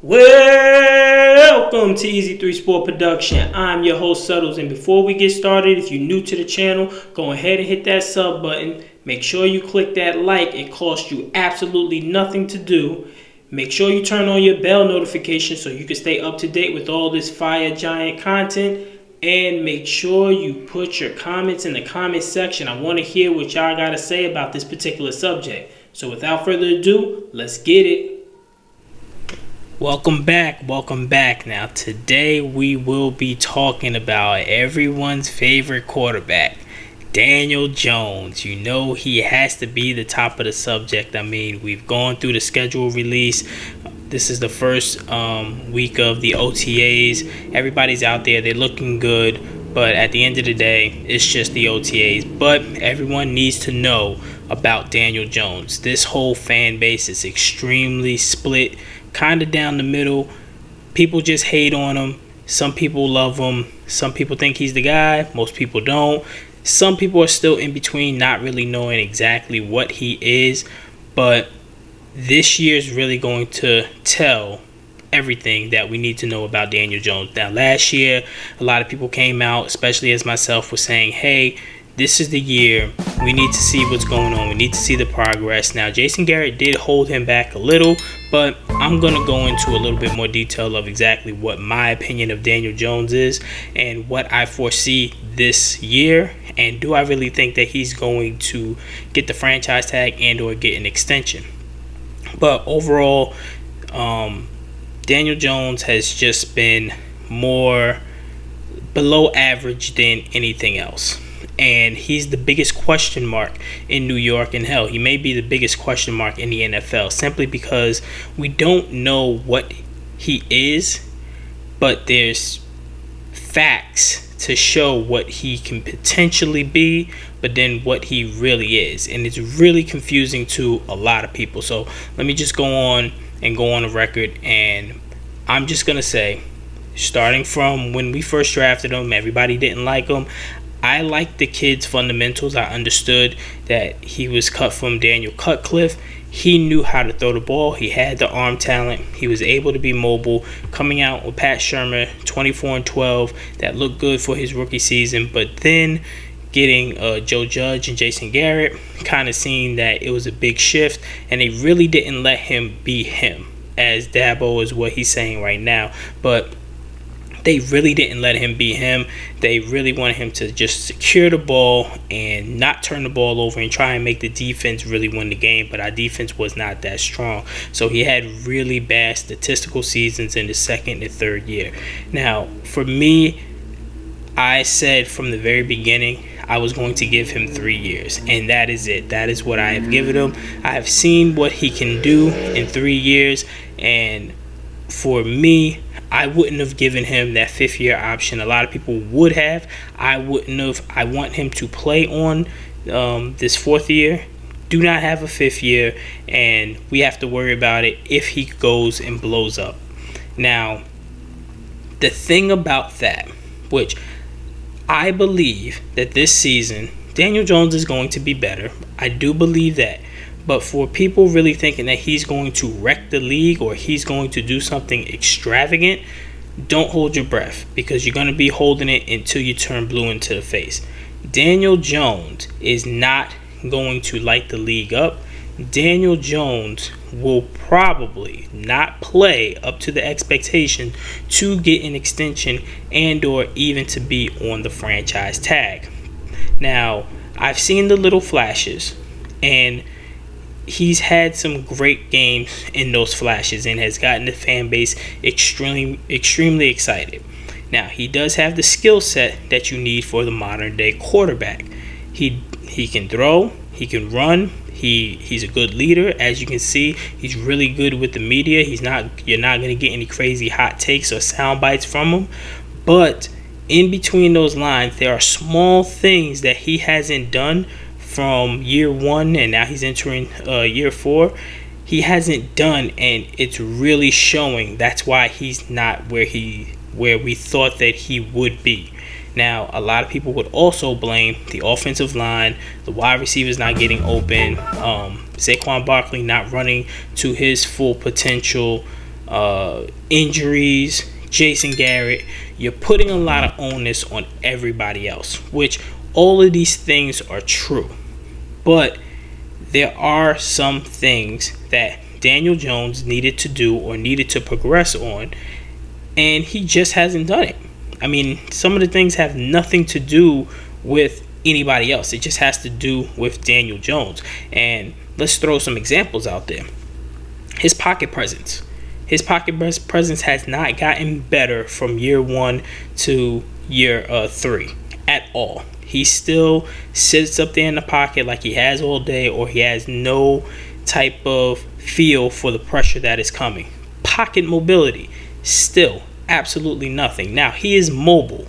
Welcome to Easy 3 Sport Production. I'm your host, Suttles, and before we get started, if you're new to the channel, go ahead and hit that sub button. Make sure you click that like. It costs you absolutely nothing to do. Make sure you turn on your bell notification so you can stay up to date with all this fire giant content. And make sure you put your comments in the comment section. I want to hear what y'all got to say about this particular subject. So without further ado, let's get it. Welcome back. Now today we will be talking about everyone's favorite quarterback, Daniel Jones. You know he has to be the top of the subject. I mean, we've gone through the schedule release. This is the first week of the OTAs. Everybody's out there, they're looking good, but at the end of the day, it's just the OTAs. But everyone needs to know about Daniel Jones. This whole fan base is extremely split, kind of down the middle. People just hate on him. Some people love him. Some people think he's the guy. Most people don't. Some people are still in between, not really knowing exactly what he is. But this year is really going to tell everything that we need to know about Daniel Jones. Now, last year, a lot of people came out, especially as myself, was saying, hey, this is the year. We need to see what's going on. We need to see the progress. Now, Jason Garrett did hold him back a little, but I'm going to go into a little bit more detail of exactly what my opinion of Daniel Jones is and what I foresee this year. And do I really think that he's going to get the franchise tag and or get an extension? But overall, Daniel Jones has just been more below average than anything else. And he's the biggest question mark in New York, and hell, he may be the biggest question mark in the NFL, simply because we don't know what he is, but there's facts to show what he can potentially be, but then what he really is. And it's really confusing to a lot of people. So let me just go on the record, and I'm just going to say, starting from when we first drafted him, everybody didn't like him. I liked the kid's fundamentals. I understood that he was cut from Daniel Cutcliffe. He knew how to throw the ball. He had the arm talent. He was able to be mobile. Coming out with Pat Shurmur, 24-12, that looked good for his rookie season. But then getting Joe Judge and Jason Garrett, kind of seeing that it was a big shift, and they really didn't let him be him, as Dabo is what he's saying right now. But they really didn't let him be him. They really wanted him to just secure the ball and not turn the ball over and try and make the defense really win the game. But our defense was not that strong. So he had really bad statistical seasons in the second and third year. Now, for me, I said from the very beginning I was going to give him 3 years. And that is it. That is what I have given him. I have seen what he can do in 3 years. And for me, I wouldn't have given him that 5th year option. A lot of people would have. I wouldn't have. I want him to play on this 4th year. Do not have a 5th year, and we have to worry about it if he goes and blows up. Now, the thing about that, which I believe that this season, Daniel Jones is going to be better. I do believe that. But for people really thinking that he's going to wreck the league or he's going to do something extravagant, don't hold your breath, because you're going to be holding it until you turn blue into the face. Daniel Jones is not going to light the league up. Daniel Jones will probably not play up to the expectation to get an extension and or even to be on the franchise tag. Now, I've seen the little flashes, and he's had some great games in those flashes and has gotten the fan base extremely excited. Now, he does have the skill set that you need for the modern day quarterback. He can throw, he can run, he's a good leader. As you can see, he's really good with the media. You're not going to get any crazy hot takes or sound bites from him. But in between those lines, there are small things that he hasn't done from year 1, and now he's entering year 4. He hasn't done, and it's really showing. That's why he's not where we thought that he would be. Now, a lot of people would also blame the offensive line, the wide receivers not getting open, Saquon Barkley not running to his full potential, injuries, Jason Garrett. You're putting a lot of onus on everybody else, which all of these things are true. But there are some things that Daniel Jones needed to do or needed to progress on, and he just hasn't done it. I mean, some of the things have nothing to do with anybody else. It just has to do with Daniel Jones. And let's throw some examples out there. His pocket presence. His pocket presence has not gotten better from year 1 to year 3 at all. He still sits up there in the pocket like he has all day, or he has no type of feel for the pressure that is coming. Pocket mobility, still absolutely nothing. Now, he is mobile.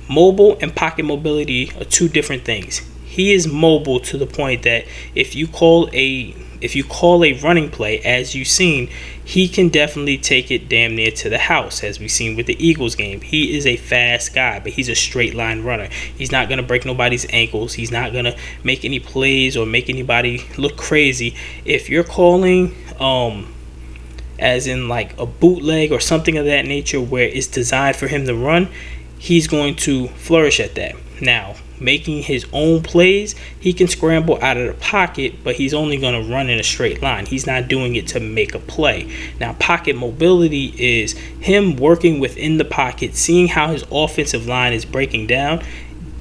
Mobile and pocket mobility are two different things. He is mobile to the point that if you call a running play, as you've seen, he can definitely take it damn near to the house, as we've seen with the Eagles game. He is a fast guy, but he's a straight line runner. He's not going to break nobody's ankles. He's not going to make any plays or make anybody look crazy. If you're calling as in like a bootleg or something of that nature where it's designed for him to run, he's going to flourish at that. Now, making his own plays, he can scramble out of the pocket, but he's only going to run in a straight line. He's not doing it to make a play. Now, pocket mobility is him working within the pocket, seeing how his offensive line is breaking down,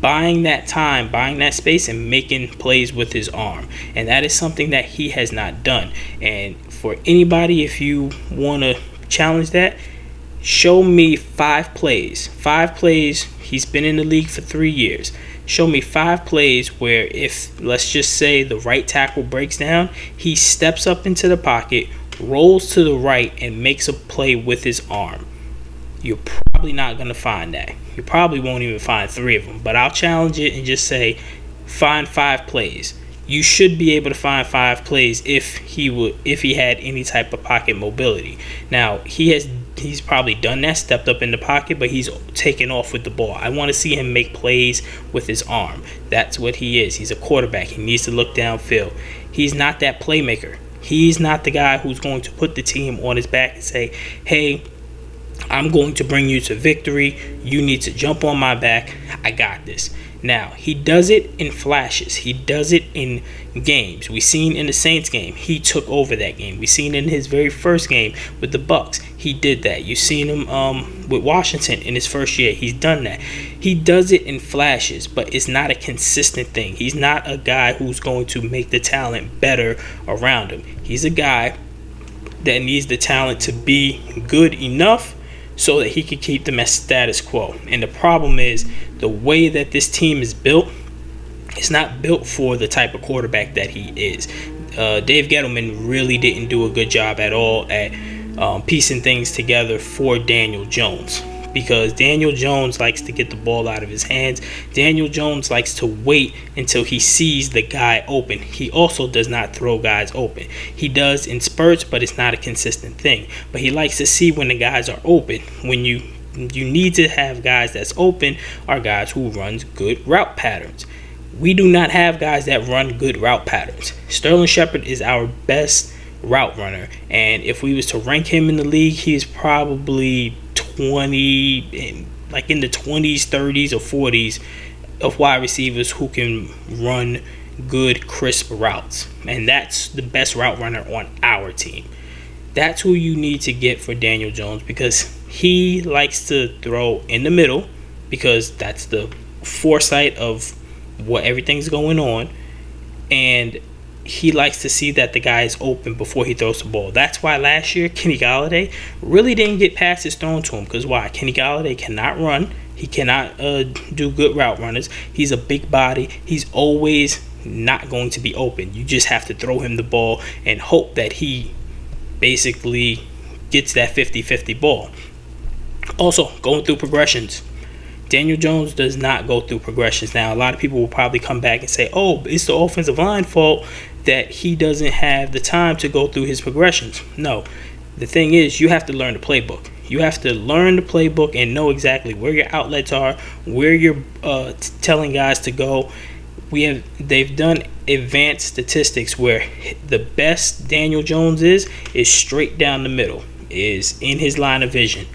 buying that time, buying that space, and making plays with his arm. And that is something that he has not done. And for anybody, if you want to challenge that, show me 5 plays. 5 plays. He's been in the league for 3 years. Show me 5 plays where, if let's just say the right tackle breaks down, he steps up into the pocket, rolls to the right, and makes a play with his arm. You're probably not going to find that. You probably won't even find 3 of them. But I'll challenge it and just say, find 5 plays. You should be able to find 5 plays if he had any type of pocket mobility. Now, he's probably done that, stepped up in the pocket, but he's taken off with the ball. I want to see him make plays with his arm. That's what he is. He's a quarterback. He needs to look downfield. He's not that playmaker. He's not the guy who's going to put the team on his back and say, hey, I'm going to bring you to victory. You need to jump on my back. I got this. Now, he does it in flashes. He does it in games. We seen in the Saints game, he took over that game. We seen in his very first game with the Bucks, he did that. You seen him with Washington in his first year. He's done that. He does it in flashes, but it's not a consistent thing. He's not a guy who's going to make the talent better around him. He's a guy that needs the talent to be good enough so that he can keep them at status quo. And the problem is the way that this team is built, it's not built for the type of quarterback that he is. Dave Gettleman really didn't do a good job at all at piecing things together for Daniel Jones, because Daniel Jones likes to get the ball out of his hands. Daniel Jones likes to wait until he sees the guy open. He also does not throw guys open. He does in spurts, but it's not a consistent thing. But he likes to see when the guys are open. When you need to have guys that's open are guys who runs good route patterns. We do not have guys that run good route patterns. Sterling Shepard is our best route runner, and if we was to rank him in the league, he's probably 20, like in the 20s, 30s, or 40s of wide receivers who can run good, crisp routes. And that's the best route runner on our team. That's who you need to get for Daniel Jones, because he likes to throw in the middle, because that's the foresight of what everything's going on. And he likes to see that the guy is open before he throws the ball. That's why last year Kenny Golladay really didn't get passes thrown to him. Because why? Kenny Golladay cannot run. He cannot do good route runners. He's a big body. He's always not going to be open. You just have to throw him the ball and hope that he basically gets that 50-50 ball. Also, going through progressions. Daniel Jones does not go through progressions. Now, a lot of people will probably come back and say, oh, it's the offensive line fault that he doesn't have the time to go through his progressions. No. The thing is, you have to learn the playbook. You have to learn the playbook and know exactly where your outlets are, where you're telling guys to go. They've done advanced statistics where the best Daniel Jones is straight down the middle. is in his line of vision.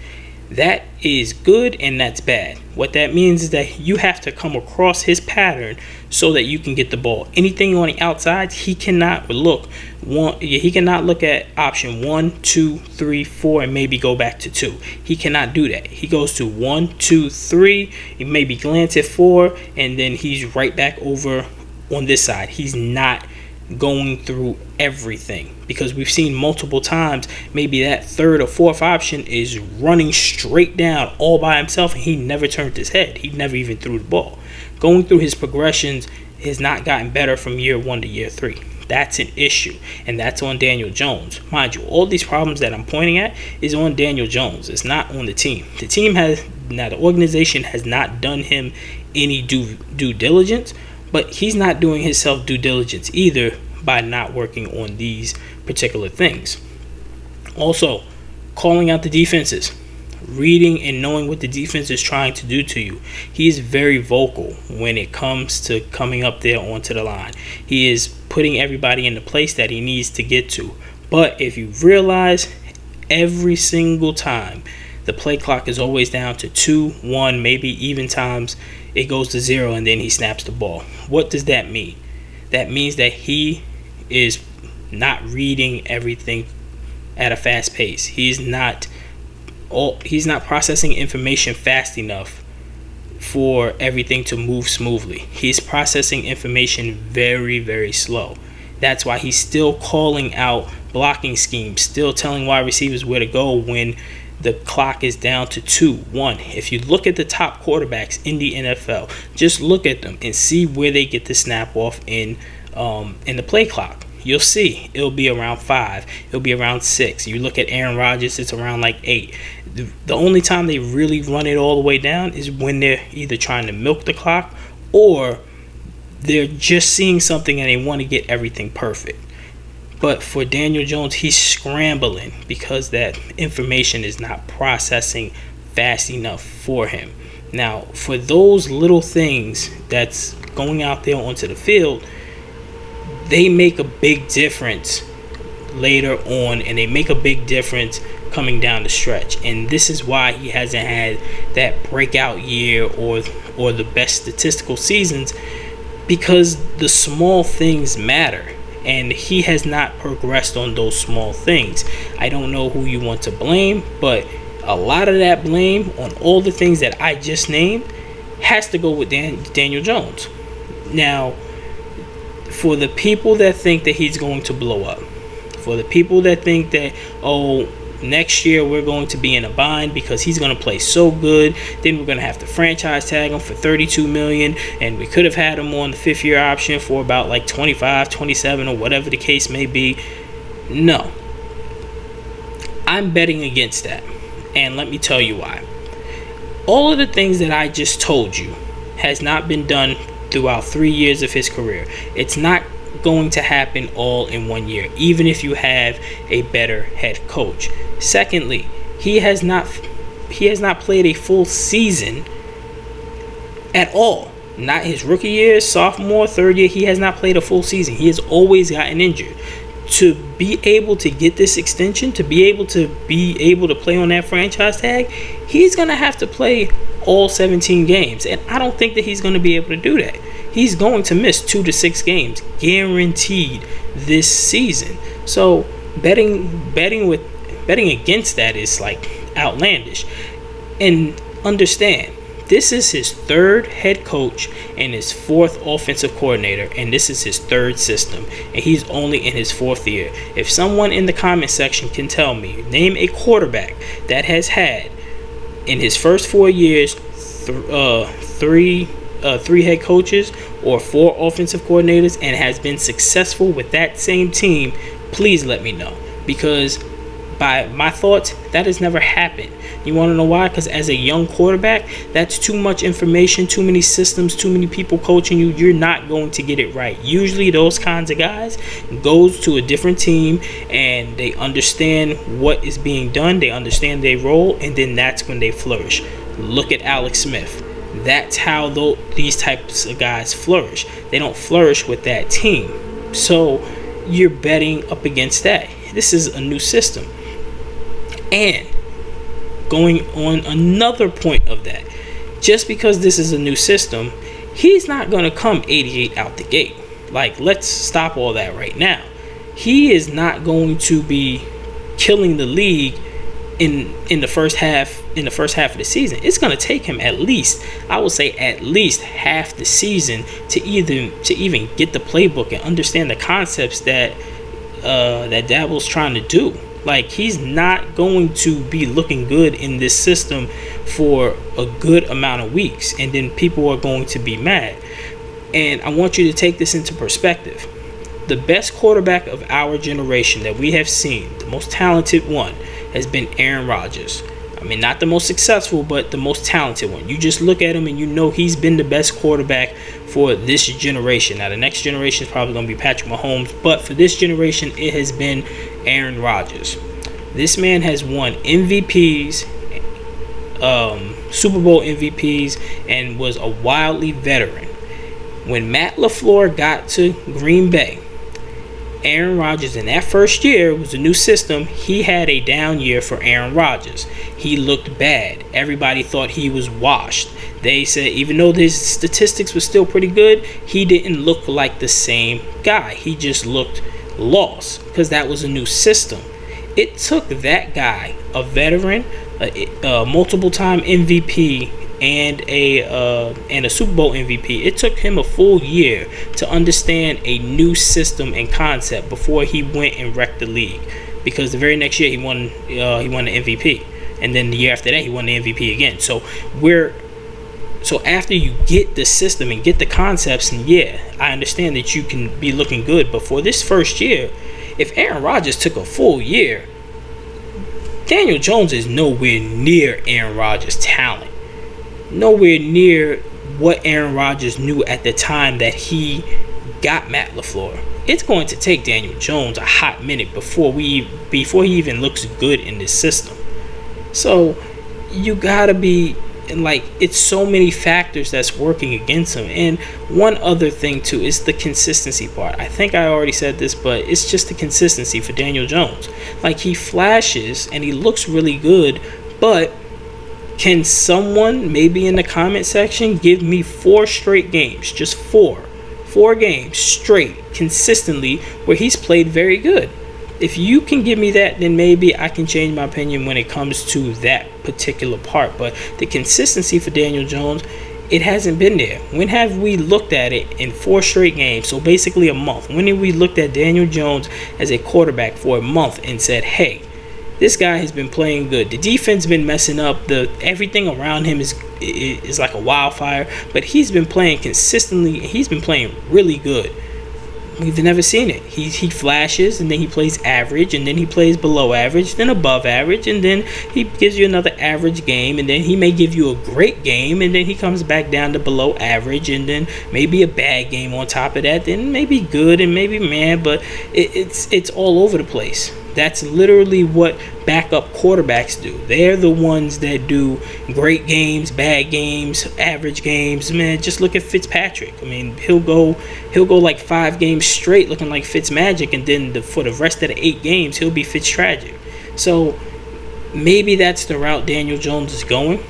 That is good and that's bad. What that means is that you have to come across his pattern so that you can get the ball. Anything on the outside, he cannot look at option 1, 2, 3, 4 and maybe go back to 2. He cannot do that. He goes to 1, 2, 3, he maybe glance at 4, and then he's right back over on this side. He's not going through everything, because we've seen multiple times maybe that third or fourth option is running straight down all by himself and he never turned his head. He never even threw the ball. Going through his progressions has not gotten better from year 1 to year 3. That's an issue, and that's on Daniel Jones. Mind you, all these problems that I'm pointing at is on Daniel Jones. It's not on the team. The organization has not done him any due diligence, but he's not doing himself due diligence either by not working on these particular things. Also, calling out the defenses, reading and knowing what the defense is trying to do to you. He is very vocal when it comes to coming up there onto the line. He is putting everybody in the place that he needs to get to. But if you realize, every single time the play clock is always down to 2, 1, maybe even times it goes to 0 and then he snaps the ball. What does that mean? That means that he is not reading everything at a fast pace. He's not processing information fast enough for everything to move smoothly. He's processing information very, very slow. That's why he's still calling out blocking schemes, still telling wide receivers where to go when the clock is down to 2, 1. If you look at the top quarterbacks in the NFL, just look at them and see where they get the snap off in the play clock. You'll see it'll be around 5, it'll be around 6. You look at Aaron Rodgers, it's around like 8. The only time they really run it all the way down is when they're either trying to milk the clock or they're just seeing something and they want to get everything perfect. But for Daniel Jones, he's scrambling because that information is not processing fast enough for him. Now, for those little things that's going out there onto the field, they make a big difference later on, and they make a big difference coming down the stretch. And this is why he hasn't had that breakout year or the best statistical seasons, because the small things matter. And he has not progressed on those small things. I don't know who you want to blame, but a lot of that blame on all the things that I just named has to go with Daniel Jones. Now, for the people that think that he's going to blow up, for the people that think that, next year we're going to be in a bind because he's going to play so good, then we're going to have to franchise tag him for $32 million, and we could have had him on the 5th-year option for about like 25, 27, or whatever the case may be. No, I'm betting against that, and let me tell you why. All of the things that I just told you has not been done throughout 3 years of his career. It's not going to happen all in 1 year, even if you have a better head coach. Secondly, he has not played a full season at all. Not his rookie year, sophomore, third year. He has not played a full season. He has always gotten injured. To be able to get this extension, to be able to play on that franchise tag, he's going to have to play all 17 games. And I don't think that he's going to be able to do that. He's going to miss 2 to 6 games guaranteed this season. So betting against that is like outlandish. And understand, this is his 3rd head coach and his 4th offensive coordinator, and this is his 3rd system, and he's only in his 4th year. If someone in the comment section can tell me, name a quarterback that has had in his first 4 years three head coaches or 4 offensive coordinators and has been successful with that same team, please let me know, because by my thoughts, that has never happened. You want to know why? Because as a young quarterback, that's too much information, too many systems, too many people coaching you. You're not going to get it right. Usually those kinds of guys goes to a different team and they understand what is being done, they understand their role, and then that's when they flourish. Look at Alex Smith. That's how these types of guys flourish. They don't flourish with that team. So you're betting up against that. This is a new system. And going on another point of that, just because this is a new system, he's not going to come 88 out the gate. Like, let's stop all that right now. He is not going to be killing the league in the first half of the season. It's going to take him at least, I would say at least half the season to even get the playbook and understand the concepts that Dabo's trying to do. Like, he's not going to be looking good in this system for a good amount of weeks, and then people are going to be mad. And I want you to take this into perspective. The best quarterback of our generation that we have seen, the most talented one, has been Aaron Rodgers. I mean, not the most successful, but the most talented one. You just look at him and you know he's been the best quarterback for this generation. Now, the next generation is probably going to be Patrick Mahomes, but for this generation, it has been Aaron Rodgers. This man has won MVPs, Super Bowl MVPs, and was a wildly veteran. When Matt LaFleur got to Green Bay, Aaron Rodgers in that first year, it was a new system. He had a down year for Aaron Rodgers. He looked bad. Everybody thought he was washed. They said even though his statistics were still pretty good, he didn't look like the same guy. He just looked lost because that was a new system. It took that guy, a veteran, a multiple-time MVP, and a Super Bowl MVP. It took him a full year to understand a new system and concept before he went and wrecked the league. Because the very next year he won the MVP, and then the year after that he won the MVP again. So after you get the system and get the concepts, and yeah, I understand that you can be looking good, but for this first year, if Aaron Rodgers took a full year, Daniel Jones is nowhere near Aaron Rodgers' talent. Nowhere near what Aaron Rodgers knew at the time that he got Matt LaFleur. It's going to take Daniel Jones a hot minute before he even looks good in this system. So you gotta be like, it's so many factors that's working against him. And one other thing too is the consistency part. I think I already said this, but it's just the consistency for Daniel Jones. Like, he flashes and he looks really good, but can someone maybe in the comment section give me 4 straight games, just 4 games straight consistently where he's played very good? If you can give me that, then maybe I can change my opinion when it comes to that particular part. But the consistency for Daniel Jones, it hasn't been there. When have we looked at it in 4 straight games? So basically a month. When have we looked at Daniel Jones as a quarterback for a month and said, hey, this guy has been playing good. The defense been messing up. Everything around him is like a wildfire. But he's been playing consistently. He's been playing really good. We've never seen it. He flashes, and then he plays average, and then he plays below average, then above average, and then he gives you another average game, and then he may give you a great game, and then he comes back down to below average, and then maybe a bad game on top of that, then maybe good and maybe man, but it's all over the place. That's literally what backup quarterbacks do. They're the ones that do great games, bad games, average games. Man, just look at Fitzpatrick. I mean, he'll go like 5 games straight looking like Fitzmagic, and then for the rest of the 8 games, he'll be Fitztragic. So maybe that's the route Daniel Jones is going.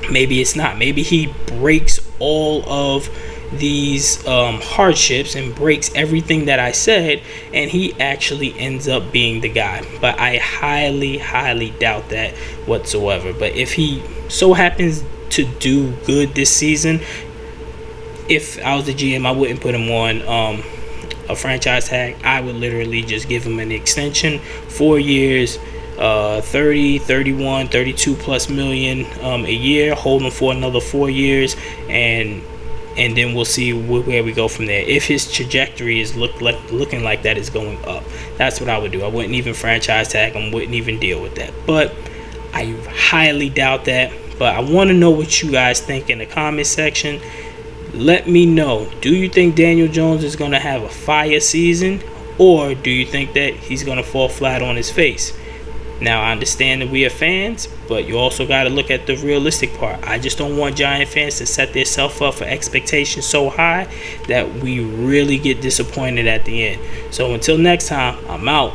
Maybe it's not. Maybe he breaks all of these hardships and breaks everything that I said, and he actually ends up being the guy. But I highly doubt that whatsoever. But if he so happens to do good this season, if I was the GM, I wouldn't put him on a franchise tag. I would literally just give him an extension, 4 years, 30, 31, 32 plus million a year, hold him for another 4 years, and then we'll see where we go from there. If his trajectory is looking like that is going up, that's what I would do. I wouldn't even franchise tag him, wouldn't even deal with that. But I highly doubt that. But I want to know what you guys think in the comment section. Let me know. Do you think Daniel Jones is going to have a fire season, or do you think that he's going to fall flat on his face? Now, I understand that we are fans, but you also got to look at the realistic part. I just don't want Giant fans to set themselves up for expectations so high that we really get disappointed at the end. So until next time, I'm out.